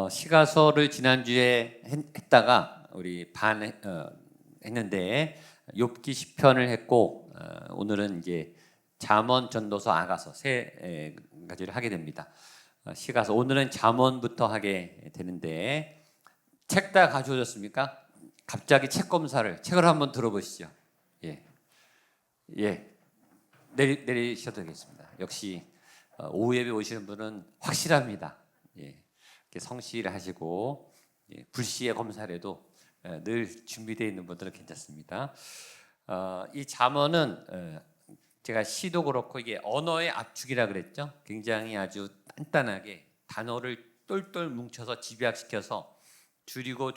시가서를 지난주에 했다가 우리 했는데 욥기 시편을 했고 오늘은 이제 잠언, 전도서, 아가서 세 가지를 하게 됩니다. 시가서 오늘은 잠언부터 하게 되는데 책 다 가져오셨습니까? 갑자기 책 검사를 책을 한번 들어보시죠. 예, 내리셔도 되겠습니다. 역시 오후 예배 오시는 분은 확실합니다. 이렇게 성실하시고 불시에 검사라도 늘 준비되어 있는 분들은 괜찮습니다. 이 잠언은 제가 시도 그렇고 이게 언어의 압축이라 그랬죠. 굉장히 아주 단단하게 단어를 똘똘 뭉쳐서 집약시켜서 줄이고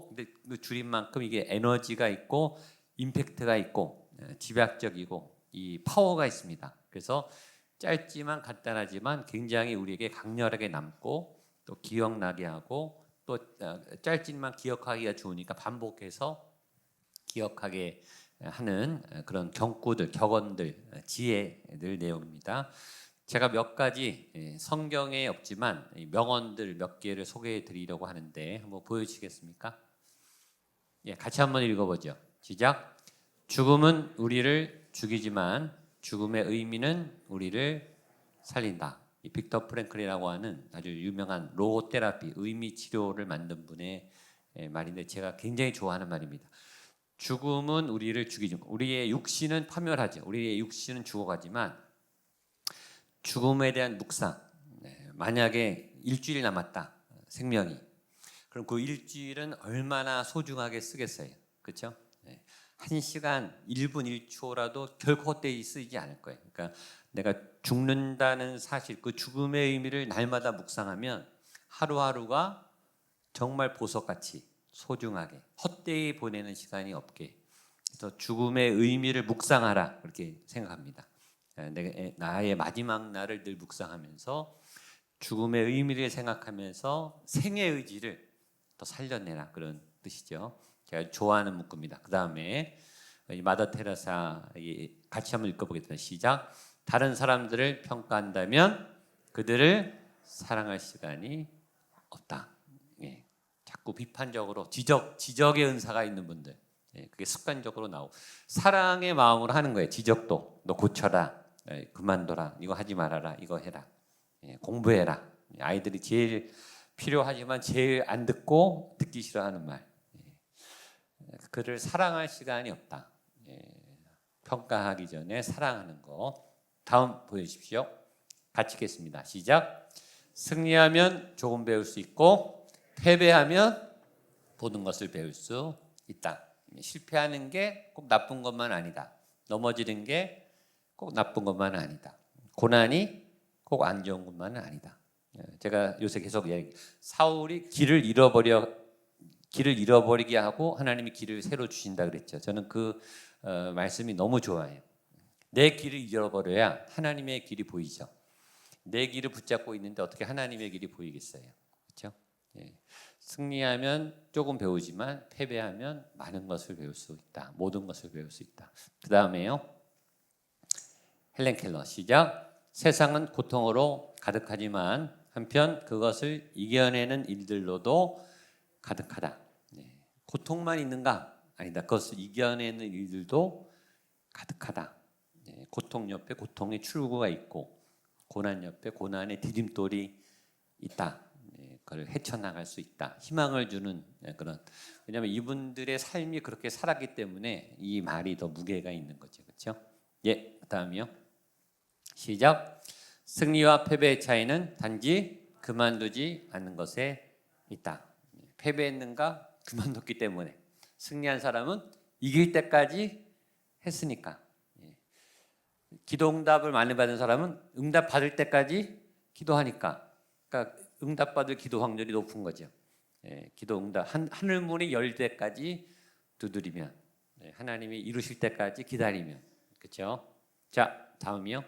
근데 그 줄인 만큼 이게 에너지가 있고 임팩트가 있고 집약적이고 이 파워가 있습니다. 그래서 짧지만 간단하지만 굉장히 우리에게 강렬하게 남고 또 기억나게 하고 또 짧지만 기억하기가 좋으니까 반복해서 기억하게 하는 그런 경구들, 격언들, 지혜들 내용입니다. 제가 몇 가지 성경에 없지만 명언들 몇 개를 소개해 드리려고 하는데 한번 보여주시겠습니까? 같이 한번 읽어보죠. 시작. 죽음은 우리를 죽이지만 죽음의 의미는 우리를 살린다. 이 빅터 프랭클이라고 하는 아주 유명한 로고테라피, 의미 치료를 만든 분의 말인데 제가 굉장히 좋아하는 말입니다. 죽음은 우리를 죽이지만 우리의 육신은 파멸하죠. 우리의 육신은 죽어가지만 죽음에 대한 묵상. 만약에 일주일 남았다 생명이. 그럼 그 일주일은 얼마나 소중하게 쓰겠어요. 그렇죠? 1시간, 1분, 1초라도 결코 헛되이 쓰이지 않을 거예요. 그러니까 내가 죽는다는 사실, 그 죽음의 의미를 날마다 묵상하면 하루하루가 정말 보석같이 소중하게 헛되이 보내는 시간이 없게. 그래서 죽음의 의미를 묵상하라 그렇게 생각합니다. 나의 마지막 날을 늘 묵상하면서 죽음의 의미를 생각하면서 생의 의지를 더 살려내라 그런 뜻이죠. 제가 좋아하는 문구입니다. 그 다음에 마더 테레사 같이 한번 읽어보겠습니다. 시작. 다른 사람들을 평가한다면 그들을 사랑할 시간이 없다. 자꾸 비판적으로 지적의 은사가 있는 분들, 그게 습관적으로 나오고 사랑의 마음으로 하는 거예요. 지적도 너 고쳐라, 그만둬라, 이거 하지 말아라, 이거 해라, 공부해라. 아이들이 제일 필요하지만 제일 안 듣고 듣기 싫어하는 말. 그를 사랑할 시간이 없다. 평가하기 전에 사랑하는 거. 다음 보여주십시오. 같이 읽겠습니다. 시작. 승리하면 조금 배울 수 있고 패배하면 모든 것을 배울 수 있다. 실패하는 게 꼭 나쁜 것만 아니다. 넘어지는 게 꼭 나쁜 것만 아니다. 고난이 꼭 안 좋은 것만은 아니다. 제가 요새 계속 사울이 길을 잃어버리게 하고 하나님이 길을 새로 주신다 그랬죠. 저는 그 말씀이 너무 좋아요. 내 길을 잃어버려야 하나님의 길이 보이죠. 내 길을 붙잡고 있는데 어떻게 하나님의 길이 보이겠어요? 그렇죠? 승리하면 조금 배우지만 패배하면 많은 것을 배울 수 있다. 모든 것을 배울 수 있다. 그 다음에요. 헬렌 켈러 시작. 세상은 고통으로 가득하지만 한편 그것을 이겨내는 일들로도 가득하다. 고통만 있는가? 아니다. 그것을 이겨내는 일들도 가득하다. 고통 옆에 고통의 출구가 있고 고난 옆에 고난의 디딤돌이 있다. 그걸 헤쳐나갈 수 있다. 희망을 주는 그런. 왜냐하면 이분들의 삶이 그렇게 살았기 때문에 이 말이 더 무게가 있는 거죠. 그렇죠? 그다음이요. 시작. 승리와 패배의 차이는 단지 그만두지 않는 것에 있다. 패배했는가? 그만뒀기 때문에. 승리한 사람은 이길 때까지 했으니까. 기도 응답을 많이 받은 사람은 응답 받을 때까지 기도하니까. 그러니까 응답 받을 기도 확률이 높은 거죠. 기도 응답 하늘 문이 열 때까지 두드리면, 하나님이 이루실 때까지 기다리면. 그렇죠? 자, 다음이요.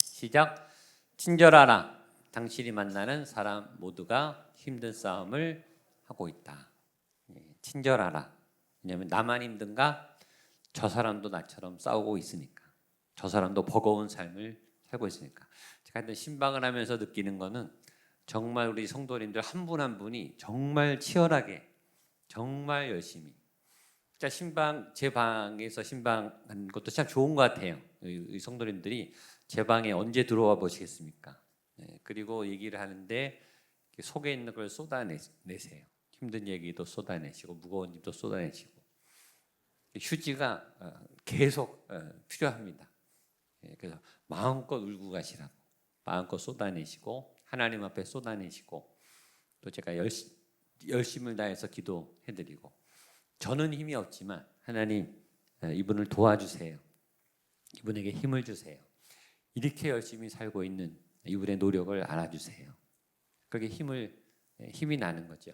시작. 친절하라. 당신이 만나는 사람 모두가 힘든 싸움을 하고 있다. 친절하라. 왜냐하면 나만 힘든가? 저 사람도 나처럼 싸우고 있으니까. 저 사람도 버거운 삶을 살고 있으니까. 제가 신방을 하면서 느끼는 거는 정말 우리 성도님들 한 분 한 분이 정말 치열하게 정말 열심히 진짜 신방 제 방에서 신방한 것도 참 좋은 것 같아요. 이 성도님들이 제 방에 언제 들어와 보시겠습니까? 그리고 얘기를 하는데 속에 있는 걸 쏟아내세요. 힘든 얘기도 쏟아내시고 무거운 일도 쏟아내시고 휴지가 계속 필요합니다. 그래서 마음껏 울고 가시라고 마음껏 쏟아내시고 하나님 앞에 쏟아내시고 또 제가 열심을 다해서 기도해드리고 저는 힘이 없지만 하나님 이분을 도와주세요. 이분에게 힘을 주세요. 이렇게 열심히 살고 있는 이분의 노력을 알아주세요. 그게 힘이 나는 거죠.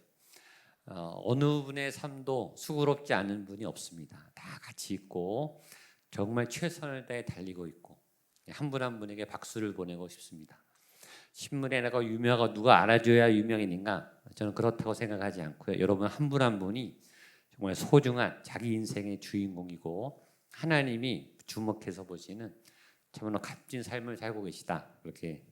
어느 분의 삶도 수고롭지 않은 분이 없습니다. 다 같이 있고 정말 최선을 다해 달리고 있고 한 분 한 분에게 박수를 보내고 싶습니다. 신문에 나가 유명하고 누가 알아줘야 유명인인가? 저는 그렇다고 생각하지 않고요. 여러분 한 분 한 분이 정말 소중한 자기 인생의 주인공이고 하나님이 주목해서 보시는 참으로 값진 삶을 살고 계시다 그렇게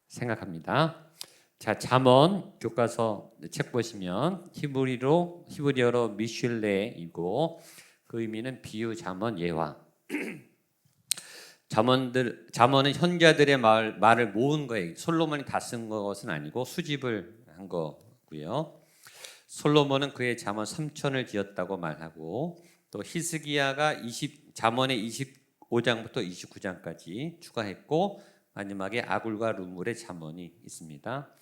생각합니다. 자, 잠언 교과서 책 보시면 히브리어로 미슐레이고 그 의미는 비유, 잠언, 예화. 잠언은 현자들의 말을 모은 거예요. 솔로몬이 다 쓴 것은 아니고 수집을 한 거고요. 솔로몬은 그의 잠언 3천을 지었다고 말하고 또 히스기야가 잠언의 25장부터 29장까지 추가했고 마지막에 아굴과 르물의 잠언이 있습니다.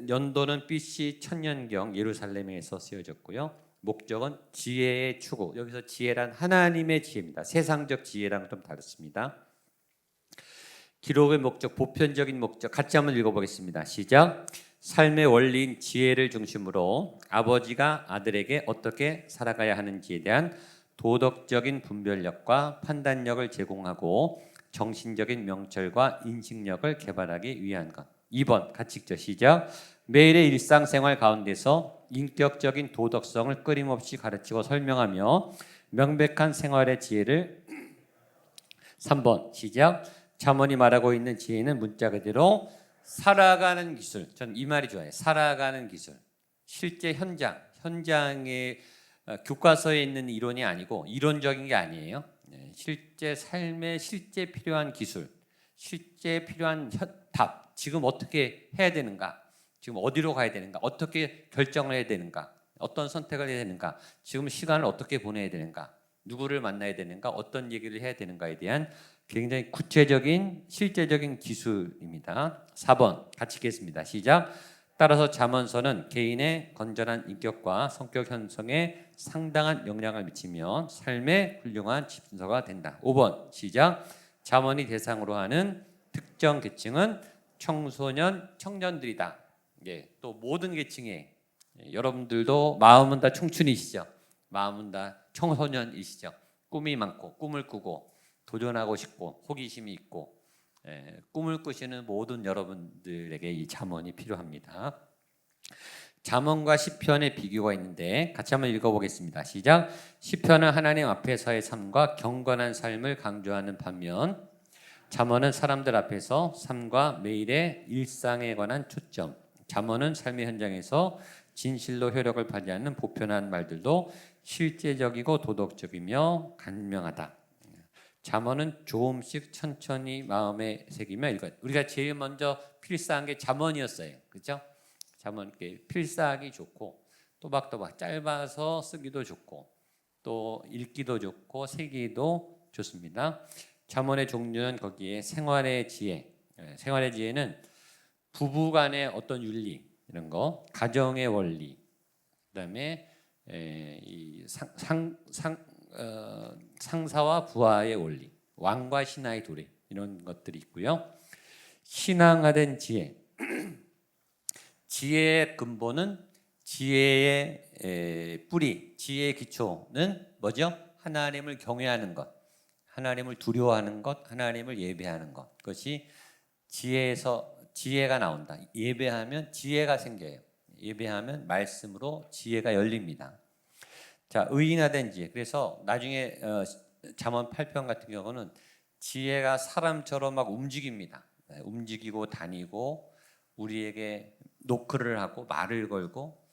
연도는 BC 천년경 예루살렘에서 쓰여졌고요. 목적은 지혜의 추구. 여기서 지혜란 하나님의 지혜입니다. 세상적 지혜랑 좀 다릅니다. 기록의 목적, 보편적인 목적 같이 한번 읽어보겠습니다. 시작. 삶의 원리인 지혜를 중심으로 아버지가 아들에게 어떻게 살아가야 하는지에 대한 도덕적인 분별력과 판단력을 제공하고 정신적인 명철과 인식력을 개발하기 위한 것. 2번 같이 읽죠. 시작. 매일의 일상생활 가운데서 인격적인 도덕성을 끊임없이 가르치고 설명하며 명백한 생활의 지혜를 3번 시작. 잠언이 말하고 있는 지혜는 문자 그대로 살아가는 기술. 전 이 말이 좋아요. 살아가는 기술. 실제 현장의 교과서에 있는 이론이 아니고 이론적인 게 아니에요. 실제 삶에 실제 필요한 기술, 실제 필요한 답. 지금 어떻게 해야 되는가? 지금 어디로 가야 되는가? 어떻게 결정을 해야 되는가? 어떤 선택을 해야 되는가? 지금 시간을 어떻게 보내야 되는가? 누구를 만나야 되는가? 어떤 얘기를 해야 되는가에 대한 굉장히 구체적인 실제적인 기술입니다. 4번 같이 읽겠습니다. 시작. 따라서 잠언서는 개인의 건전한 인격과 성격 형성에 상당한 영향을 미치며 삶의 훌륭한 지표가 된다. 5번 시작. 잠언이 대상으로 하는 특정 계층은 청소년, 청년들이다. 또 모든 계층에 여러분들도 마음은 다 청춘이시죠. 마음은 다 청소년이시죠. 꿈이 많고 꿈을 꾸고 도전하고 싶고 호기심이 있고 꿈을 꾸시는 모든 여러분들에게 이 잠언이 필요합니다. 잠언과 시편의 비교가 있는데 같이 한번 읽어보겠습니다. 시작. 시편은 하나님 앞에서의 삶과 경건한 삶을 강조하는 반면 잠언은 사람들 앞에서 삶과 매일의 일상에 관한 초점. 잠언은 삶의 현장에서 진실로 효력을 발휘하는 보편한 말들도 실제적이고 도덕적이며 간명하다. 잠언은 조금씩 천천히 마음에 새기며 읽어요. 우리가 제일 먼저 필사한 게 잠언이었어요. 그렇죠? 잠언 필사하기 좋고 또박또박 짧아서 쓰기도 좋고 또 읽기도 좋고 새기도 좋습니다. 잠언의 종류는 거기에 생활의 지혜, 생활의 지혜는 부부간의 어떤 윤리 이런 거, 가정의 원리, 그다음에 이 상사와 부하의 원리, 왕과 신하의 도리 이런 것들이 있고요. 신앙화된 지혜, 지혜의 근본은 지혜의 뿌리, 지혜의 기초는 뭐죠? 하나님을 경외하는 것, 하나님을 두려워하는 것, 하나님을 예배하는 것. 그것이 지혜가 나온다. 예배하면 지혜가 생겨요. 예배하면 말씀으로 지혜가 열립니다. 자, 의인화된 지혜. 그래서 나중에 잠언 8편 같은 경우는 지혜가 사람처럼 막 움직입니다. 움직이고 다니고 우리에게 노크를 하고 말을 걸고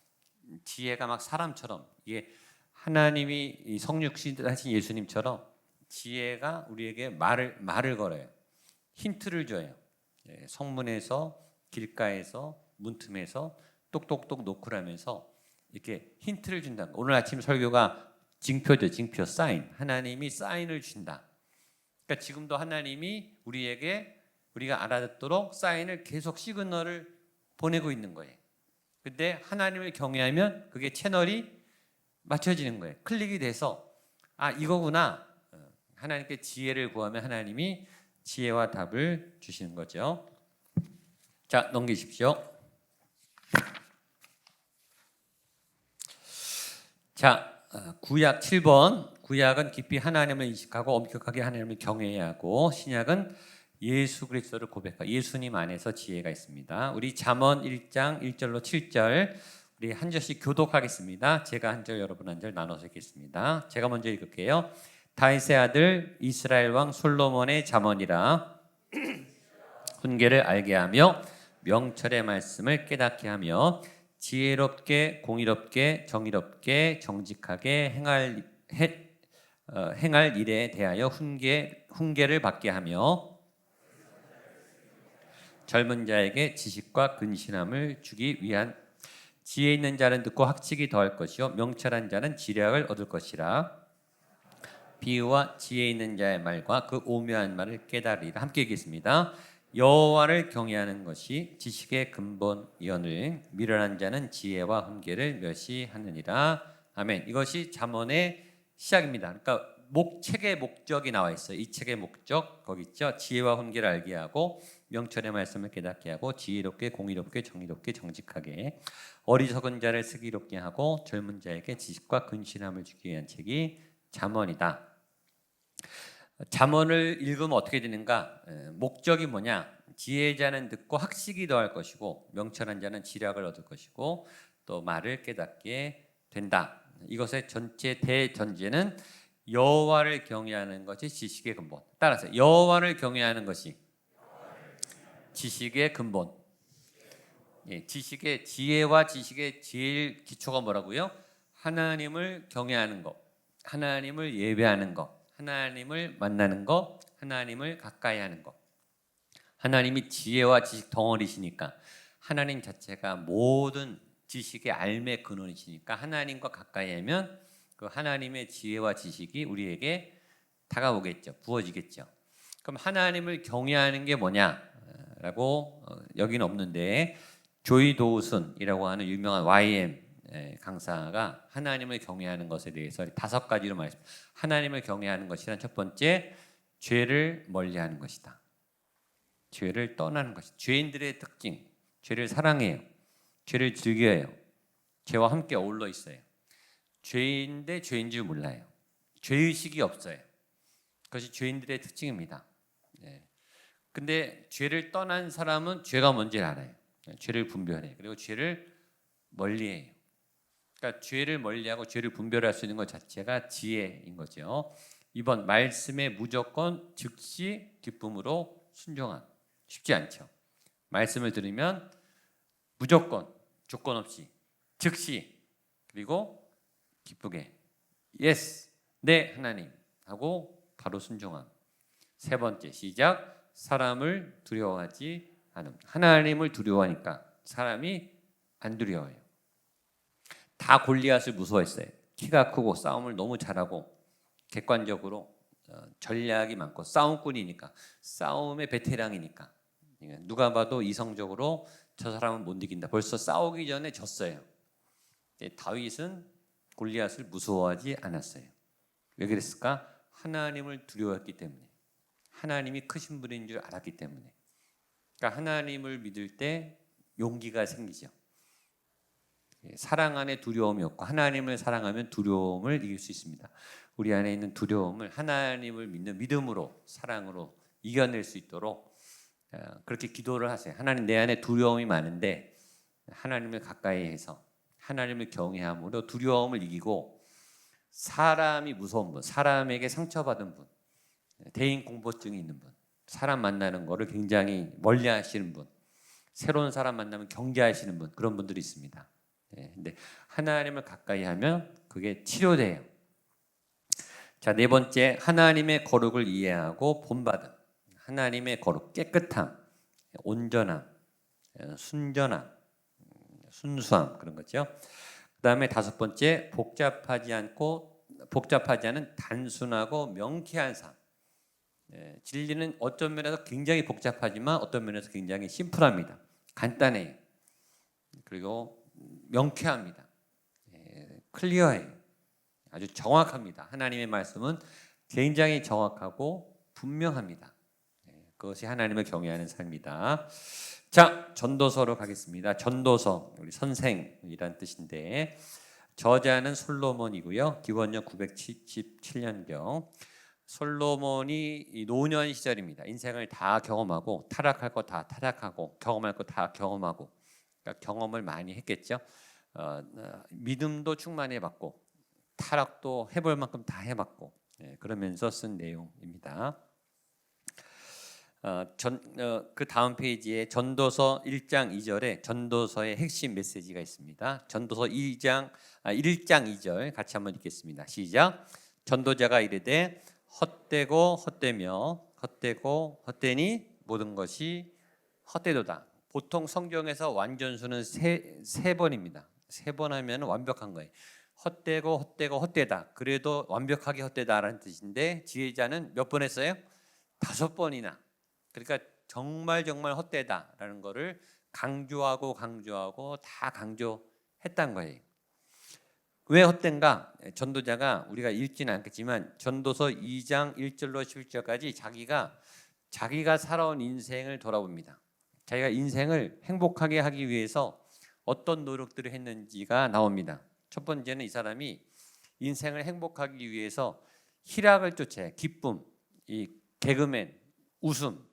지혜가 막 사람처럼 이게 하나님이 성육신 하신 예수님처럼 지혜가 우리에게 말을 걸어요. 힌트를 줘요. 성문에서 길가에서 문틈에서 똑똑똑 노크를 하면서 이렇게 힌트를 준다. 오늘 아침 설교가 징표죠. 징표 사인. 하나님이 사인을 준다. 그러니까 지금도 하나님이 우리에게 우리가 알아듣도록 사인을 계속 시그널을 보내고 있는 거예요. 근데 하나님을 경외하면 그게 채널이 맞춰지는 거예요. 클릭이 돼서 이거구나. 하나님께 지혜를 구하면 하나님이 지혜와 답을 주시는 거죠. 자, 넘기십시오. 자, 구약 7번. 구약은 깊이 하나님을 인식하고 엄격하게 하나님을 경외해야 하고, 신약은 예수 그리스도를 고백하고 예수님 안에서 지혜가 있습니다. 우리 잠언 1장 1절로 7절 우리 한 절씩 교독하겠습니다. 제가 한 절, 여러분 한 절 나눠서 읽겠습니다. 제가 먼저 읽을게요. 다윗의 아들 이스라엘 왕 솔로몬의 잠언이라. 훈계를 알게 하며 명철의 말씀을 깨닫게 하며 지혜롭게 공의롭게 정의롭게 정직하게 행할 일에 대하여 훈계를 받게 하며 젊은 자에게 지식과 근신함을 주기 위한 지혜 있는 자는 듣고 학식이 더할 것이요 명철한 자는 지략을 얻을 것이라. 비유와 지혜 있는 자의 말과 그 오묘한 말을 깨달으리라. 함께 읽겠습니다. 여호와를 경외하는 것이 지식의 근본이오늘 미련한 자는 지혜와 훈계를 멸시하느니라. 아멘. 이것이 잠언의 시작입니다. 그러니까 책의 목적이 나와 있어요. 이 책의 목적 거기 있죠. 지혜와 훈계를 알게 하고 명철의 말씀을 깨닫게 하고 지혜롭게 공의롭게 정의롭게 정직하게 어리석은 자를 슬기롭게 하고 젊은 자에게 지식과 근신함을 주기 위한 책이 잠언이다. 잠언을 읽으면 어떻게 되는가? 목적이 뭐냐? 지혜자는 듣고 학식이 더할 것이고 명철한 자는 지략을 얻을 것이고 또 말을 깨닫게 된다. 이것의 전체 대전제는 여호와를 경외하는 것이 지식의 근본. 따라서 여호와를 경외하는 것이 지식의 근본. 지식의 지혜와 지식의 제일 기초가 뭐라고요? 하나님을 경외하는 것, 하나님을 예배하는 것, 하나님을 만나는 것, 하나님을 가까이 하는 것. 하나님이 지혜와 지식 덩어리시니까 하나님 자체가 모든 지식의 알의 근원이시니까 하나님과 가까이 하면 그 하나님의 지혜와 지식이 우리에게 다가오겠죠. 부어지겠죠. 그럼 하나님을 경외하는 게 뭐냐라고 여기는 없는데 조이 도우슨이라고 하는 유명한 YM 강사가 하나님을 경외하는 것에 대해서 5가지로 말했습니다. 하나님을 경외하는 것이란 첫 번째, 죄를 멀리하는 것이다. 죄를 떠나는 것이다. 죄인들의 특징, 죄를 사랑해요. 죄를 즐겨요. 죄와 함께 어울러 있어요. 죄인데 죄인 줄 몰라요. 죄의식이 없어요. 그것이 죄인들의 특징입니다. 근데 죄를 떠난 사람은 죄가 뭔지를 알아요. 죄를 분별해요. 그리고 죄를 멀리해요. 그러니까 죄를 멀리하고 죄를 분별할 수 있는 것 자체가 지혜인 거죠. 이번 말씀에 무조건 즉시 기쁨으로 순종함. 쉽지 않죠. 말씀을 들으면 무조건 조건 없이 즉시 그리고 기쁘게 예스 네 하나님 하고 바로 순종함. 세 번째 시작 사람을 두려워하지 않음. 하나님을 두려워하니까 사람이 안 두려워해요. 다 골리앗을 무서워했어요. 키가 크고 싸움을 너무 잘하고 객관적으로 전략이 많고 싸움꾼이니까 싸움의 베테랑이니까 누가 봐도 이성적으로 저 사람은 못 이긴다. 벌써 싸우기 전에 졌어요. 다윗은 골리앗을 무서워하지 않았어요. 왜 그랬을까? 하나님을 두려워했기 때문에. 하나님이 크신 분인 줄 알았기 때문에. 그러니까 하나님을 믿을 때 용기가 생기죠. 사랑 안에 두려움이 없고 하나님을 사랑하면 두려움을 이길 수 있습니다. 우리 안에 있는 두려움을 하나님을 믿는 믿음으로 사랑으로 이겨낼 수 있도록 그렇게 기도를 하세요. 하나님 내 안에 두려움이 많은데 하나님을 가까이 해서 하나님을 경외함으로 두려움을 이기고 사람이 무서운 분, 사람에게 상처받은 분, 대인 공포증이 있는 분, 사람 만나는 거를 굉장히 멀리 하시는 분 새로운 사람 만나면 경계하시는 분, 그런 분들이 있습니다. 근데 하나님을 가까이 하면 그게 치료돼요. 자, 네 번째, 하나님의 거룩을 이해하고 본받음. 하나님의 거룩, 깨끗함, 온전함, 순전함, 순수함, 그런 거죠. 그 다음에 다섯 번째, 복잡하지 않은 단순하고 명쾌한 삶. 진리는 어떤 면에서 굉장히 복잡하지만 어떤 면에서 굉장히 심플합니다. 간단해요. 그리고 명쾌합니다. 클리어해요. 아주 정확합니다. 하나님의 말씀은 굉장히 정확하고 분명합니다. 그것이 하나님을 경외하는 삶이다. 자, 전도서로 가겠습니다. 전도서, 우리 선생이란 뜻인데 저자는 솔로몬이고요. 기원전 977년경. 솔로몬이 노년 시절입니다. 인생을 다 경험하고 타락할 거 다 타락하고 경험할 거 다 경험하고, 그러니까 경험을 많이 했겠죠. 믿음도 충만해봤고 타락도 해볼 만큼 다 해봤고, 그러면서 쓴 내용입니다. 그 다음 페이지에 전도서 1장 2절에 전도서의 핵심 메시지가 있습니다. 전도서 1장 2절 같이 한번 읽겠습니다. 시작. 전도자가 이르되 헛되고 헛되며 헛되고 헛되니 모든 것이 헛되도다. 보통 성경에서 완전수는 세 번입니다. 세 번 하면 완벽한 거예요. 헛되고 헛되고 헛되다. 그래도 완벽하게 헛되다라는 뜻인데 지혜자는 몇 번 했어요? 5번이나. 그러니까 정말 헛되다라는 거를 강조하고 다 강조했단 거예요. 왜 헛된가? 전도자가 우리가 읽지는 않겠지만 전도서 2장 1절로 11절까지 자기가 살아온 인생을 돌아봅니다. 자기가 인생을 행복하게 하기 위해서 어떤 노력들을 했는지가 나옵니다. 첫 번째는 이 사람이 인생을 행복하기 위해서 희락을 쫓아요. 기쁨, 이 개그맨, 웃음,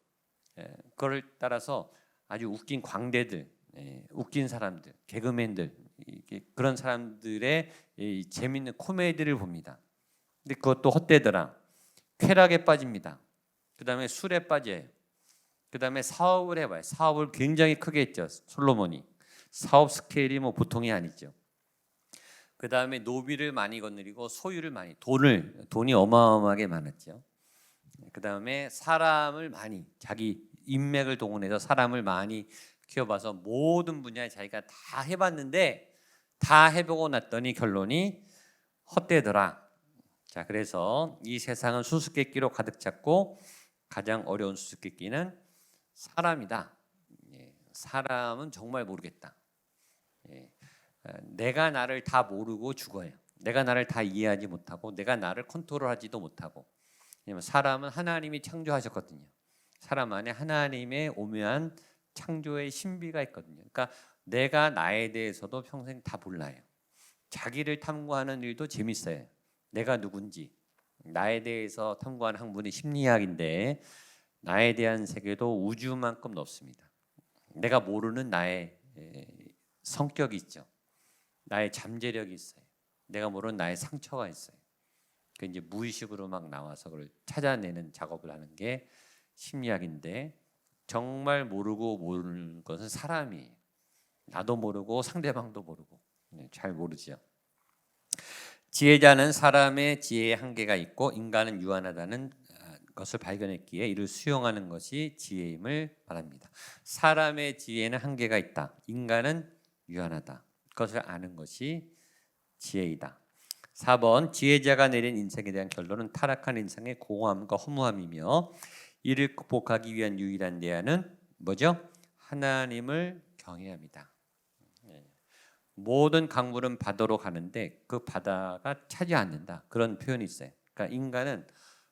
그걸 따라서 아주 웃긴 광대들, 웃긴 사람들, 개그맨들, 그런 사람들의 재밌는 코미디를 봅니다. 근데 그것도 헛되더라. 쾌락에 빠집니다. 그 다음에 술에 빠져요. 그 다음에 사업을 해봐요. 사업을 굉장히 크게 했죠. 솔로몬이. 사업 스케일이 뭐 보통이 아니죠. 그 다음에 노비를 많이 거느리고 소유를 많이, 돈이 어마어마하게 많았죠. 그 다음에 사람을 많이, 자기 인맥을 동원해서 사람을 많이 키워봐서 모든 분야에 자기가 다 해봤는데 다 해보고 났더니 결론이 헛되더라. 자, 그래서 이 세상은 수수께끼로 가득 찼고 가장 어려운 수수께끼는 사람이다. 사람은 정말 모르겠다. 내가 나를 다 모르고 죽어요. 내가 나를 다 이해하지 못하고 내가 나를 컨트롤하지도 못하고. 왜냐하면 사람은 하나님이 창조하셨거든요. 사람 안에 하나님의 오묘한 창조의 신비가 있거든요. 그러니까 내가 나에 대해서도 평생 다 몰라요. 자기를 탐구하는 일도 재밌어요. 내가 누군지 나에 대해서 탐구하는 학문이 심리학인데 나에 대한 세계도 우주만큼 넓습니다. 내가 모르는 나의 성격이 있죠. 나의 잠재력이 있어요. 내가 모르는 나의 상처가 있어요. 그 이제 무의식으로 막 나와서 그걸 찾아내는 작업을 하는 게 심리학인데 정말 모르는 것은 사람이에요. 나도 모르고 상대방도 모르고 잘 모르죠. 지혜자는 사람의 지혜의 한계가 있고 인간은 유한하다는 것을 발견했기에 이를 수용하는 것이 지혜임을 말합니다. 사람의 지혜는 한계가 있다. 인간은 유한하다. 그것을 아는 것이 지혜이다. 4번 지혜자가 내린 인생에 대한 결론은 타락한 인생의 공허함과 허무함이며 이를 극복하기 위한 유일한 대안은 뭐죠? 하나님을 경외합니다. 모든 강물은 바다로 가는데 그 바다가 차지 않는다. 그런 표현이 있어요. 그러니까 인간은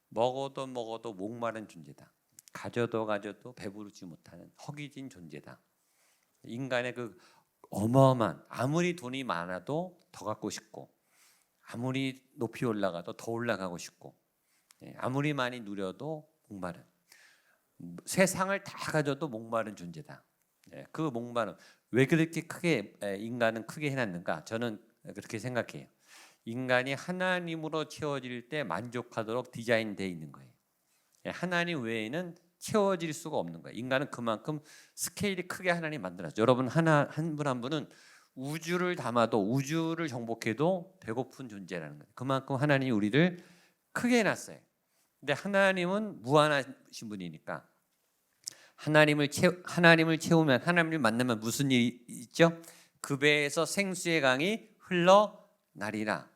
먹어도 목마른 존재다. 가져도 배부르지 못하는 허기진 존재다. 인간의 그 어마어마한, 아무리 돈이 많아도 더 갖고 싶고 아무리 높이 올라가도 더 올라가고 싶고 아무리 많이 누려도 목마른, 세상을 다 가져도 목마른 존재다. 그 목마름, 왜 그렇게 크게 인간은 크게 해놨는가? 저는 그렇게 생각해요. 인간이 하나님으로 채워질 때 만족하도록 디자인되어 있는 거예요. 하나님 외에는 채워질 수가 없는 거예요. 인간은 그만큼 스케일이 크게 하나님 만들었죠. 여러분 하나 한 분 한 분은 우주를 담아도 우주를 정복해도 배고픈 존재라는 거예요. 그만큼 하나님이 우리를 크게 해놨어요. 근데 하나님은 무한하신 분이니까 하나님을 채우면 하나님을 만나면 무슨 일이 있죠? 그 배에서 생수의 강이 흘러나리라.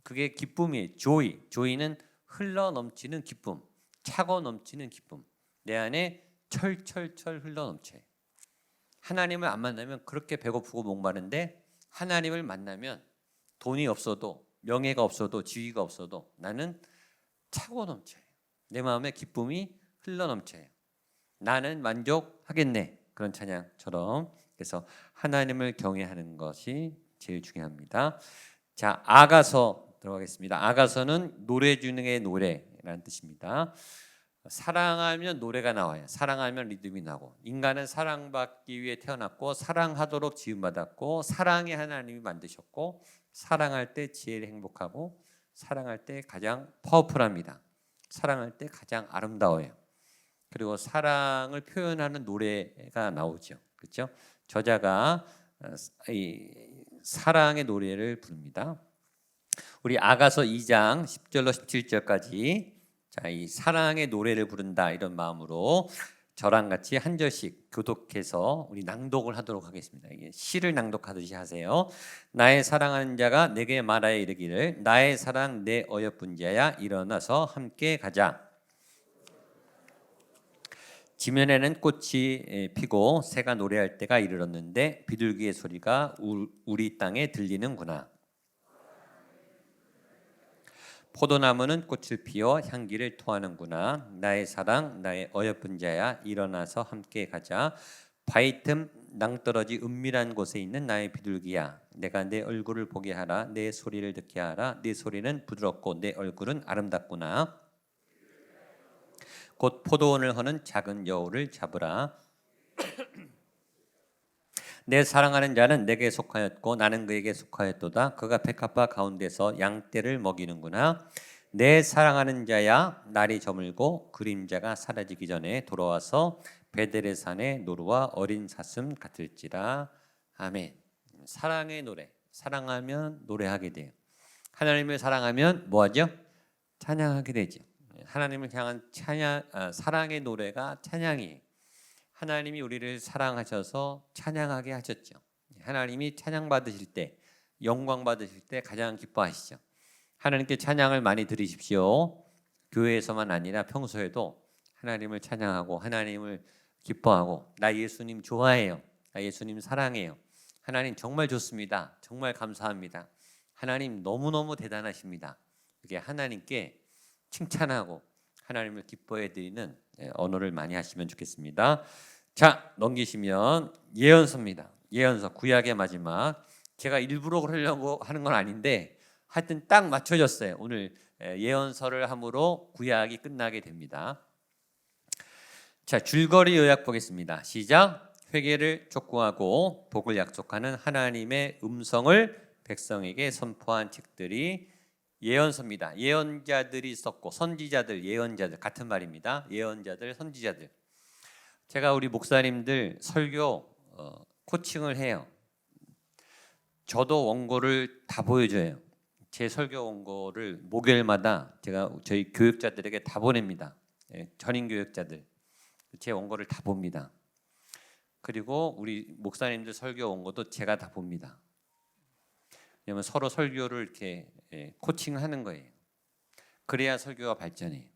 그게 기쁨이에요. 조이는 흘러 넘치는 기쁨, 차고 넘치는 기쁨. 내 안에 철철철 흘러 넘쳐요. 하나님을 안 만나면 그렇게 배고프고 목마른데 하나님을 만나면 돈이 없어도 명예가 없어도 지위가 없어도 나는 차고 넘쳐요. 내 마음에 기쁨이 흘러 넘쳐요. 나는 만족하겠네. 그런 찬양처럼. 그래서 하나님을 경외하는 것이 제일 중요합니다. 자, 아가서 들어가겠습니다. 아가서는 노래 중의 노래라는 뜻입니다. 사랑하면 노래가 나와요. 사랑하면 리듬이 나고, 인간은 사랑받기 위해 태어났고 사랑하도록 지음받았고 사랑의 하나님이 만드셨고 사랑할 때 지혜를 행복하고 사랑할 때 가장 파워풀합니다. 사랑할 때 가장 아름다워요. 그리고 사랑을 표현하는 노래가 나오죠. 그렇죠? 저자가 이 사랑의 노래를 부릅니다. 우리 아가서 2장 10절로 17절까지 자, 이 사랑의 노래를 부른다 이런 마음으로 저랑 같이 한 절씩 교독해서 우리 낭독을 하도록 하겠습니다. 이게 시를 낭독하듯이 하세요. 나의 사랑하는 자가 내게 말하여 이르기를 나의 사랑 내 어여쁜 자야 일어나서 함께 가자. 지면에는 꽃이 피고 새가 노래할 때가 이르렀는데 비둘기의 소리가 우리 땅에 들리는구나. 포도나무는 꽃을 피워 향기를 토하는구나. 나의 사랑 나의 어여쁜 자야 일어나서 함께 가자. 바위 틈 낭떠러지 은밀한 곳에 있는 나의 비둘기야 내가 내 얼굴을 보게 하라. 내 소리를 듣게 하라. 내 소리는 부드럽고 내 얼굴은 아름답구나. 곧 포도원을 허는 작은 여우를 잡으라. 내 사랑하는 자는 내게 속하였고 나는 그에게 속하였도다. 그가 백합화 가운데서 양떼를 먹이는구나. 내 사랑하는 자야 날이 저물고 그림자가 사라지기 전에 돌아와서 베델의 산에 노루와 어린 사슴 같을지라. 아멘. 사랑의 노래. 사랑하면 노래하게 돼요. 하나님을 사랑하면 뭐하죠? 찬양하게 되죠. 하나님을 향한 사랑의 노래가 찬양이에요. 하나님이 우리를 사랑하셔서 찬양하게 하셨죠. 하나님이 찬양 받으실 때, 영광 받으실 때 가장 기뻐하시죠. 하나님께 찬양을 많이 드리십시오. 교회에서만 아니라 평소에도 하나님을 찬양하고 하나님을 기뻐하고 나 예수님 좋아해요. 나 예수님 사랑해요. 하나님 정말 좋습니다. 정말 감사합니다. 하나님 너무너무 대단하십니다. 이렇게 하나님께 칭찬하고 하나님을 기뻐해 드리는 언어를 많이 하시면 좋겠습니다. 자, 넘기시면 예언서입니다. 예언서 구약의 마지막. 제가 일부러 그러려고 하는 건 아닌데 하여튼 딱 맞춰졌어요. 오늘 예언서를 함으로 구약이 끝나게 됩니다. 자, 줄거리 요약 보겠습니다. 시작. 회개를 촉구하고 복을 약속하는 하나님의 음성을 백성에게 선포한 책들이 예언서입니다. 예언자들이 썼고 선지자들, 예언자들 같은 말입니다. 예언자들, 선지자들. 제가 우리 목사님들 설교 코칭을 해요. 저도 원고를 다 보여줘요. 제 설교 원고를 목요일마다 제가 저희 교육자들에게 다 보냅니다. 전임 교육자들 제 원고를 다 봅니다. 그리고 우리 목사님들 설교 원고도 제가 다 봅니다. 왜냐하면 서로 설교를 이렇게 코칭하는 거예요. 그래야 설교가 발전해요.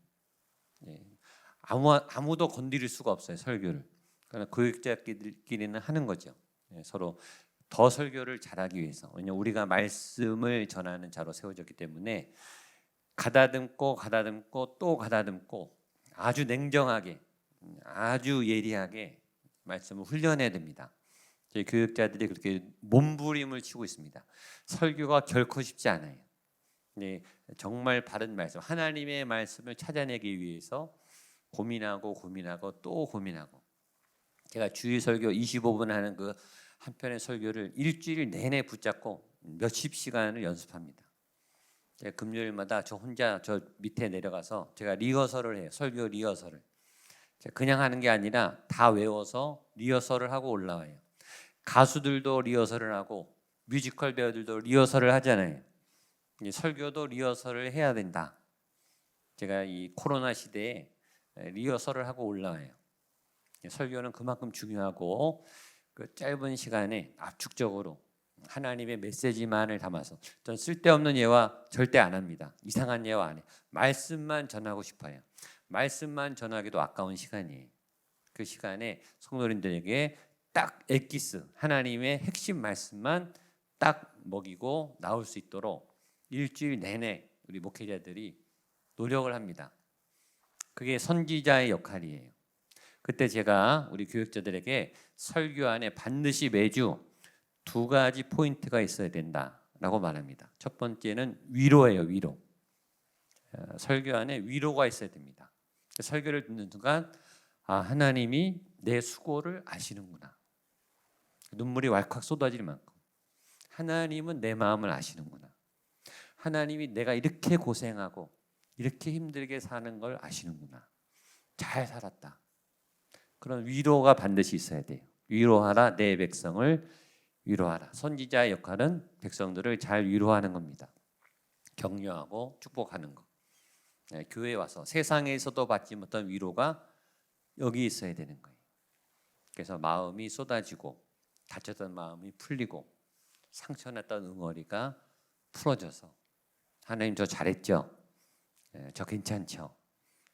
아무도 건드릴 수가 없어요. 설교를. 그러나 교육자끼리는 하는 거죠. 서로 더 설교를 잘하기 위해서. 왜냐하면 우리가 말씀을 전하는 자로 세워졌기 때문에 가다듬고 또 가다듬고 아주 냉정하게 아주 예리하게 말씀을 훈련해야 됩니다. 저희 교육자들이 그렇게 몸부림을 치고 있습니다. 설교가 결코 쉽지 않아요. 네, 정말 바른 말씀, 하나님의 말씀을 찾아내기 위해서 고민하고 또 고민하고. 제가 주일 설교 25분 하는 그 한 편의 설교를 일주일 내내 붙잡고 몇십 시간을 연습합니다. 제가 금요일마다 저 혼자 저 밑에 내려가서 제가 리허설을 해요. 설교 리허설을. 그냥 하는 게 아니라 다 외워서 리허설을 하고 올라와요. 가수들도 리허설을 하고 뮤지컬 배우들도 리허설을 하잖아요. 설교도 리허설을 해야 된다. 제가 이 코로나 시대에 리허설을 하고 올라와요. 설교는 그만큼 중요하고 그 짧은 시간에 압축적으로 하나님의 메시지만을 담아서, 전 쓸데없는 예화 절대 안 합니다. 이상한 예화 안 해요. 말씀만 전하고 싶어요. 말씀만 전하기도 아까운 시간이에요. 그 시간에 성도님들에게 딱 엑기스, 하나님의 핵심 말씀만 딱 먹이고 나올 수 있도록 일주일 내내 우리 목회자들이 노력을 합니다. 그게 선지자의 역할이에요. 그때 제가 우리 교육자들에게 설교 안에 반드시 매주 2가지 포인트가 있어야 된다라고 말합니다. 첫 번째는 위로예요. 위로. 설교 안에 위로가 있어야 됩니다. 설교를 듣는 순간 하나님이 내 수고를 아시는구나. 눈물이 왈칵 쏟아질 만큼 하나님은 내 마음을 아시는구나. 하나님이 내가 이렇게 고생하고 이렇게 힘들게 사는 걸 아시는구나. 잘 살았다. 그런 위로가 반드시 있어야 돼요. 위로하라, 내 백성을 위로하라. 선지자의 역할은 백성들을 잘 위로하는 겁니다. 격려하고 축복하는 것. 교회에 와서 세상에서도 받지 못한 위로가 여기 있어야 되는 거예요. 그래서 마음이 쏟아지고 다쳤던 마음이 풀리고 상처났던 응어리가 풀어져서 하나님 저 잘했죠? 저 괜찮죠?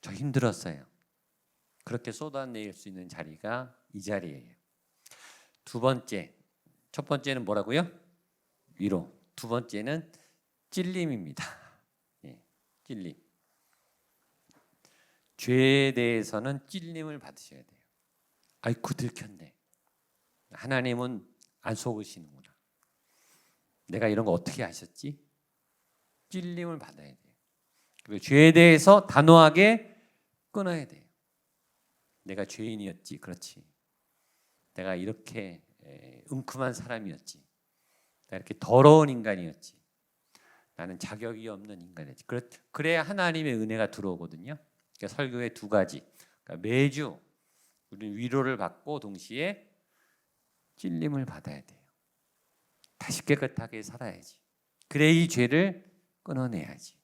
저 힘들었어요. 그렇게 쏟아낼 수 있는 자리가 이 자리예요. 두 번째, 첫 번째는 뭐라고요? 위로. 두 번째는 찔림입니다. 찔림. 죄에 대해서는 찔림을 받으셔야 돼요. 아이고 들켰네. 하나님은 안 속으시는구나. 내가 이런 거 어떻게 하셨지? 찔림을 받아야 돼요. 그리고 죄에 대해서 단호하게 끊어야 돼요. 내가 죄인이었지, 그렇지. 내가 이렇게 은큼한 사람이었지. 내가 이렇게 더러운 인간이었지. 나는 자격이 없는 인간이었지. 그래야 하나님의 은혜가 들어오거든요. 그러니까 설교의 2가지. 그러니까 매주 우리는 위로를 받고 동시에 찔림을 받아야 돼요. 다시 깨끗하게 살아야지. 그래 이 죄를 끊어내야지.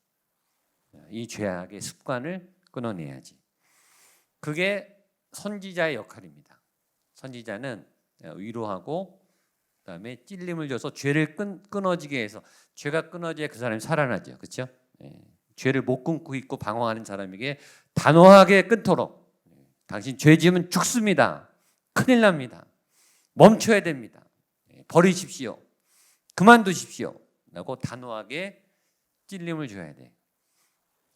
이 죄악의 습관을 끊어내야지. 그게 선지자의 역할입니다. 선지자는 위로하고 그다음에 찔림을 줘서 죄를 끊어지게 해서, 죄가 끊어져야 그 사람이 살아나죠. 그렇죠? 죄를 못 끊고 있고 방황하는 사람에게 단호하게 끊도록, 당신 죄 지으면 죽습니다. 큰일 납니다. 멈춰야 됩니다. 버리십시오. 그만두십시오. 라고 단호하게 찔림을 줘야 돼요.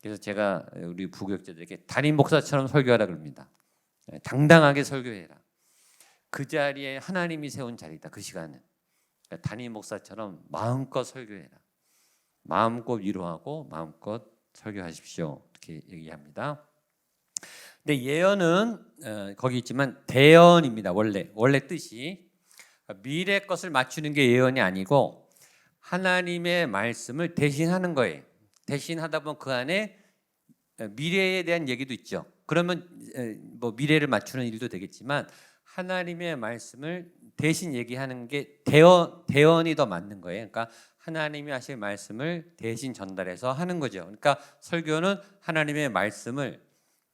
그래서 제가 우리 부교육자들에게 담임 목사처럼 설교하라 그럽니다. 당당하게 설교해라. 그 자리에 하나님이 세운 자리다. 그 시간은 담임 목사처럼 마음껏 설교해라. 마음껏 위로하고 마음껏 설교하십시오. 이렇게 얘기합니다. 근데 예언은 거기 있지만 대언입니다. 원래 뜻이 미래 것을 맞추는 게 예언이 아니고 하나님의 말씀을 대신하는 거예요. 대신하다 보면 그 안에 미래에 대한 얘기도 있죠. 그러면 뭐 미래를 맞추는 일도 되겠지만 하나님의 말씀을 대신 얘기하는 게 대언이 더 맞는 거예요. 그러니까 하나님이 하실 말씀을 대신 전달해서 하는 거죠. 그러니까 설교는 하나님의 말씀을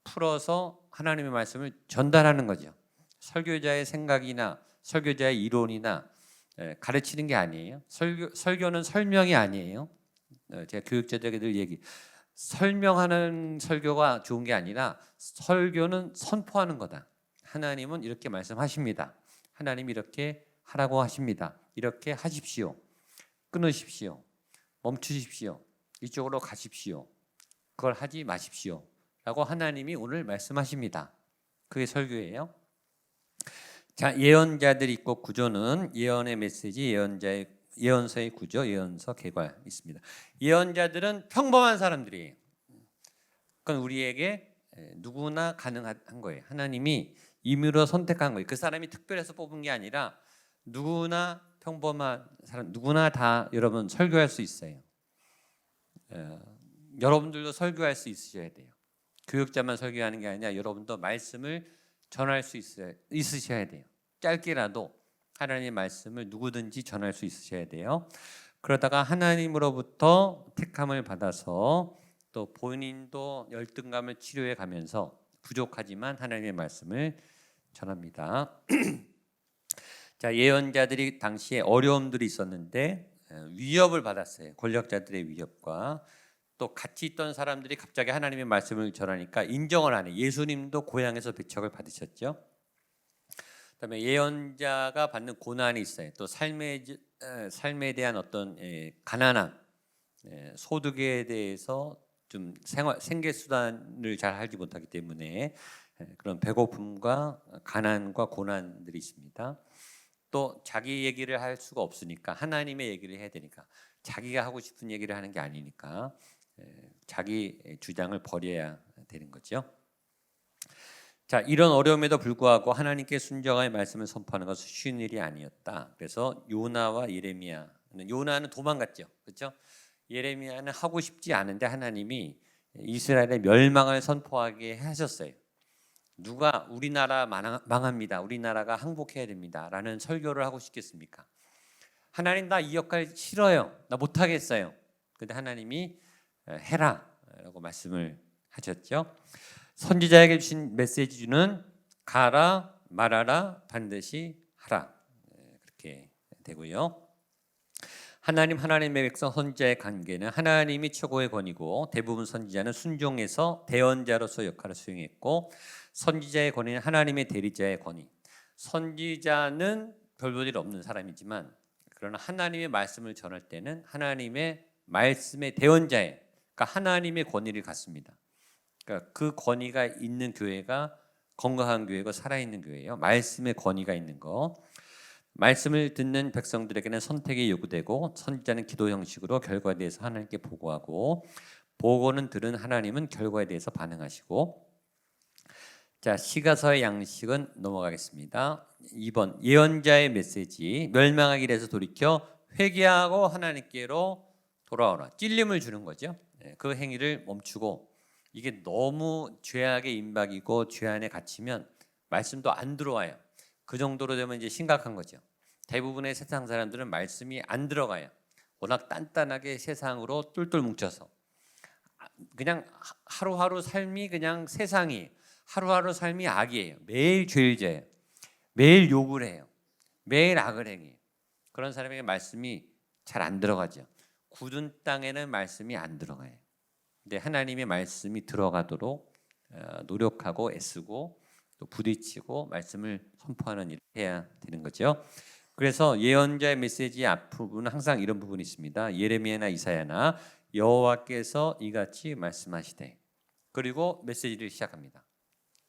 풀어서 하나님의 말씀을 전달하는 거죠. 설교자의 생각이나 설교자의 이론이나 가르치는 게 아니에요. 설교는 설명이 아니에요. 제가 교육자들에게 늘 설명하는 설교가 좋은 게 아니라 설교는 선포하는 거다. 하나님은 이렇게 말씀하십니다. 하나님이 이렇게 하라고 하십니다. 이렇게 하십시오. 끊으십시오. 멈추십시오. 이쪽으로 가십시오. 그걸 하지 마십시오. 라고 하나님이 오늘 말씀하십니다. 그게 설교예요. 자, 예언자들이 있고 구조는 예언의 메시지, 예언서의 구조, 예언서 개괄 있습니다. 예언자들은 평범한 사람들이에요. 그건 우리에게 누구나 가능한 거예요. 하나님이 임의로 선택한 거예요. 그 사람이 특별해서 뽑은 게 아니라 누구나 평범한 사람, 누구나 다 여러분 설교할 수 있어요. 여러분들도 설교할 수 있으셔야 돼요. 교육자만 설교하는 게 아니라 여러분도 말씀을 전할 수 있으셔야 돼요. 짧게라도 하나님의 말씀을 누구든지 전할 수 있으셔야 돼요. 그러다가 하나님으로부터 택함을 받아서 또 본인도 열등감을 치료해 가면서 부족하지만 하나님의 말씀을 전합니다. 자, 예언자들이 당시에 어려움들이 있었는데 위협을 받았어요. 권력자들의 위협과 또 같이 있던 사람들이 갑자기 하나님의 말씀을 전하니까 인정을 안 해요. 예수님도 고향에서 배척을 받으셨죠. 그다음에 예언자가 받는 고난이 있어요. 또 삶에 대한 어떤 가난함, 소득에 대해서 좀 생계 수단을 잘 알지 못하기 때문에 그런 배고픔과 가난과 고난들이 있습니다. 또 자기 얘기를 할 수가 없으니까 하나님의 얘기를 해야 되니까 자기가 하고 싶은 얘기를 하는 게 아니니까 자기 주장을 버려야 되는 거죠. 자, 이런 어려움에도 불구하고 하나님께 순종하여 말씀을 선포하는 것은 쉬운 일이 아니었다. 그래서 요나와 예레미야는, 요나는 도망갔죠, 그렇죠? 예레미야는 하고 싶지 않은데 하나님이 이스라엘의 멸망을 선포하게 하셨어요. 누가 우리나라 망합니다, 우리나라가 항복해야 됩니다 라는 설교를 하고 싶겠습니까? 하나님, 나 이 역할 싫어요, 나 못하겠어요. 근데 하나님이 해라 라고 말씀을 하셨죠. 선지자에게 주신 메시지는 가라, 말하라, 반드시 하라, 그렇게 되고요. 하나님의 백성 선지자의 관계는 하나님이 최고의 권위고 대부분 선지자는 순종해서 대언자로서 역할을 수행했고, 선지자의 권위는 하나님의 대리자의 권위. 선지자는 별 볼 일 없는 사람이지만 그러나 하나님의 말씀을 전할 때는 하나님의 말씀의 대언자의, 그러니까 하나님의 권위를 갖습니다. 그러니까 그 권위가 있는 교회가 건강한 교회고 살아있는 교회예요. 말씀의 권위가 있는 거. 말씀을 듣는 백성들에게는 선택이 요구되고, 선지자는 기도 형식으로 결과에 대해서 하나님께 보고하고, 보고는 들은 하나님은 결과에 대해서 반응하시고. 자, 시가서의 양식은 넘어가겠습니다. 2번 예언자의 메시지, 멸망하기 위해서 돌이켜 회개하고 하나님께로 돌아오라. 찔림을 주는 거죠. 그 행위를 멈추고, 이게 너무 죄악의 임박이고 죄 안에 갇히면 말씀도 안 들어와요. 그 정도로 되면 이제 심각한 거죠. 대부분의 세상 사람들은 말씀이 안 들어가요. 워낙 단단하게 세상으로 똘똘 뭉쳐서 그냥 하루하루 삶이 그냥 세상이, 하루하루 삶이 악이에요. 매일 죄를 져요. 매일 욕을 해요. 매일 악을 행해요. 그런 사람에게 말씀이 잘 안 들어가죠. 굳은 땅에는 말씀이 안 들어가요. 근데 하나님의 말씀이 들어가도록 노력하고 애쓰고 또 부딪히고 말씀을 선포하는 일을 해야 되는 거죠. 그래서 예언자의 메시지의 앞부분은 항상 이런 부분이 있습니다. 예레미야나 이사야나 여호와께서 이같이 말씀하시되, 그리고 메시지를 시작합니다.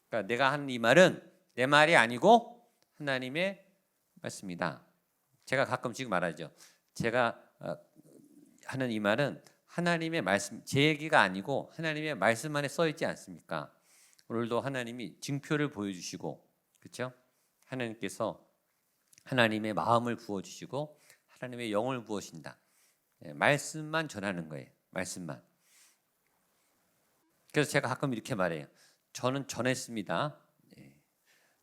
그러니까 내가 하는 이 말은 내 말이 아니고 하나님의 말씀이다. 제가 가끔씩 말하죠. 제가 하는 이 말은 하나님의 말씀, 제 얘기가 아니고 하나님의 말씀 안에 써 있지 않습니까? 오늘도 하나님이 징표를 보여주시고, 그렇죠? 하나님께서 하나님의 마음을 부어주시고 하나님의 영을 부어신다. 말씀만 전하는 거예요. 말씀만. 그래서 제가 가끔 이렇게 말해요. 저는 전했습니다.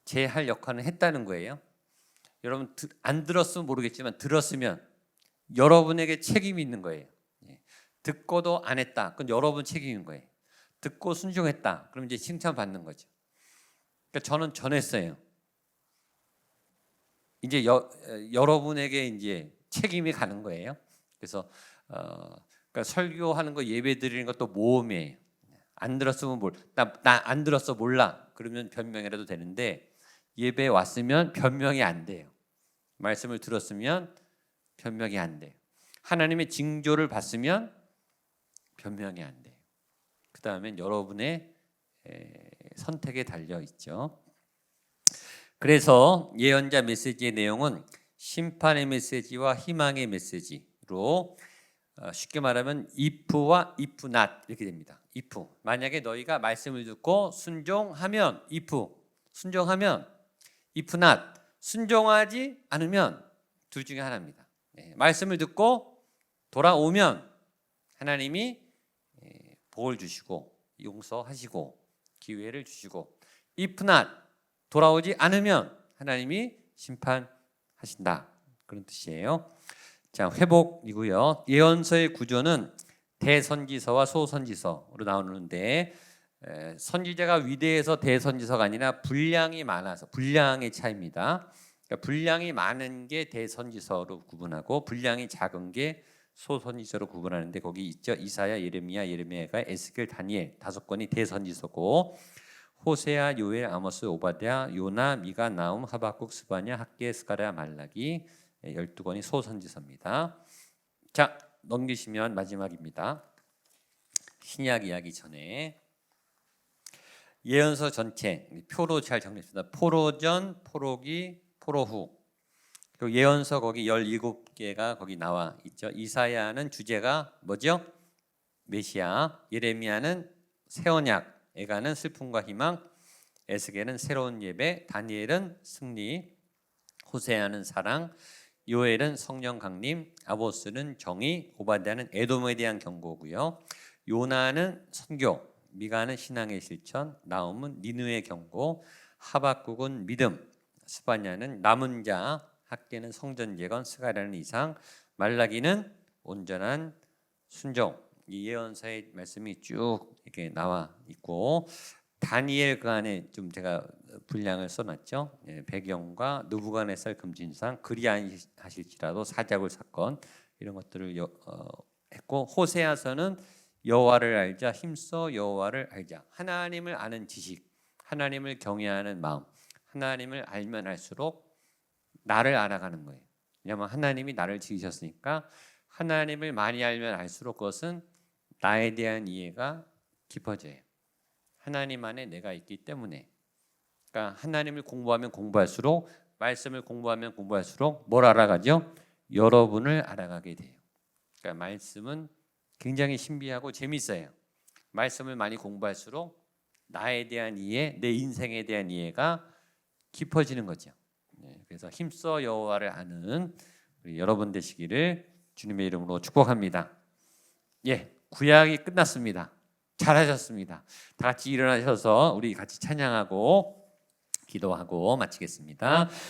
제 할 역할은 했다는 거예요. 여러분 안 들었으면 모르겠지만 들었으면 여러분에게 책임이 있는 거예요. 듣고도 안 했다, 그건 여러분 책임인 거예요. 듣고 순종했다, 그럼 이제 칭찬받는 거죠. 그러니까 저는 전했어요. 이제 여러분에게 이제 책임이 가는 거예요. 그래서 그러니까 설교하는 거, 예배 드리는 것도 모험이에요. 안 들었으면 나 안 들었어 몰라, 그러면 변명이라도 되는데 예배에 왔으면 변명이 안 돼요. 말씀을 들었으면 변명이 안 돼요. 하나님의 징조를 봤으면 변명이 안 돼요. 그 다음엔 여러분의 선택에 달려 있죠. 그래서 예언자 메시지의 내용은 심판의 메시지와 희망의 메시지로, 쉽게 말하면 if와 if not 이렇게 됩니다. if, 만약에 너희가 말씀을 듣고 순종하면 if, 순종하면, if not, 순종하지 않으면, 둘 중에 하나입니다. 말씀을 듣고 돌아오면 하나님이 복을 주시고 용서하시고 기회를 주시고 if not 돌아오지 않으면 하나님이 심판하신다. 그런 뜻이에요. 자, 회복이고요. 예언서의 구조는 대선지서와 소선지서로 나오는데 선지자가 위대해서 대선지서가 아니라 분량이 많아서 분량의 차이입니다. 그러니까 분량이 많은 게 대선지서로 구분하고 분량이 작은 게 소선지서로 구분하는데 거기 있죠. 이사야, 예레미야가 에스겔, 다니엘 5권이 대선지서고 호세아, 요엘, 아모스, 오바댜, 요나, 미가, 나움, 하박국, 스바냐, 학개, 스가랴, 말라기 12권이 소선지서입니다. 자, 넘기시면 마지막입니다. 신약 이야기 전에 예언서 전체 표로 잘 정리했습니다. 포로전, 포로기, 포로후. 그리고 예언서 거기 17개가 거기 나와 있죠. 이사야는 주제가 뭐죠? 메시아. 예레미야는 새 언약. 에가는 슬픔과 희망. 에스겔은 새로운 예배. 다니엘은 승리. 호세아는 사랑. 요엘은 성령 강림. 아모스는 정의. 오바댜는 에돔에 대한 경고고요. 요나는 선교. 미가는 신앙의 실천. 나움은 니느웨의 경고. 하박국은 믿음. 스바냐는 남은 자. 학개는 성전 재건. 스가랴는 이상. 말라기는 온전한 순종. 이 예언서의 말씀이 쭉 이렇게 나와 있고 다니엘 그 안에 좀 제가 분량을 써놨죠. 배경과 느부갓네살 금진상 그리하실지라도 사자굴 사건 이런 것들을 했고 호세아서는 여호와를 알자 힘써 여호와를 알자 하나님을 아는 지식 하나님을 경외하는 마음 하나님을 알면 알수록 나를 알아가는 거예요. 왜냐하면 하나님이 나를 지으셨으니까 하나님을 많이 알면 알수록 그것은 나에 대한 이해가 깊어져요. 하나님 안에 내가 있기 때문에. 그러니까 하나님을 공부하면 공부할수록 말씀을 공부하면 공부할수록 뭘 알아가죠? 여러분을 알아가게 돼요. 그러니까 말씀은 굉장히 신비하고 재밌어요. 말씀을 많이 공부할수록 나에 대한 이해, 내 인생에 대한 이해가 깊어지는 거죠. 그래서 힘써 여호와를 아는 우리 여러분 되시기를 주님의 이름으로 축복합니다. 구약이 끝났습니다. 잘하셨습니다. 다 같이 일어나셔서 우리 같이 찬양하고 기도하고 마치겠습니다.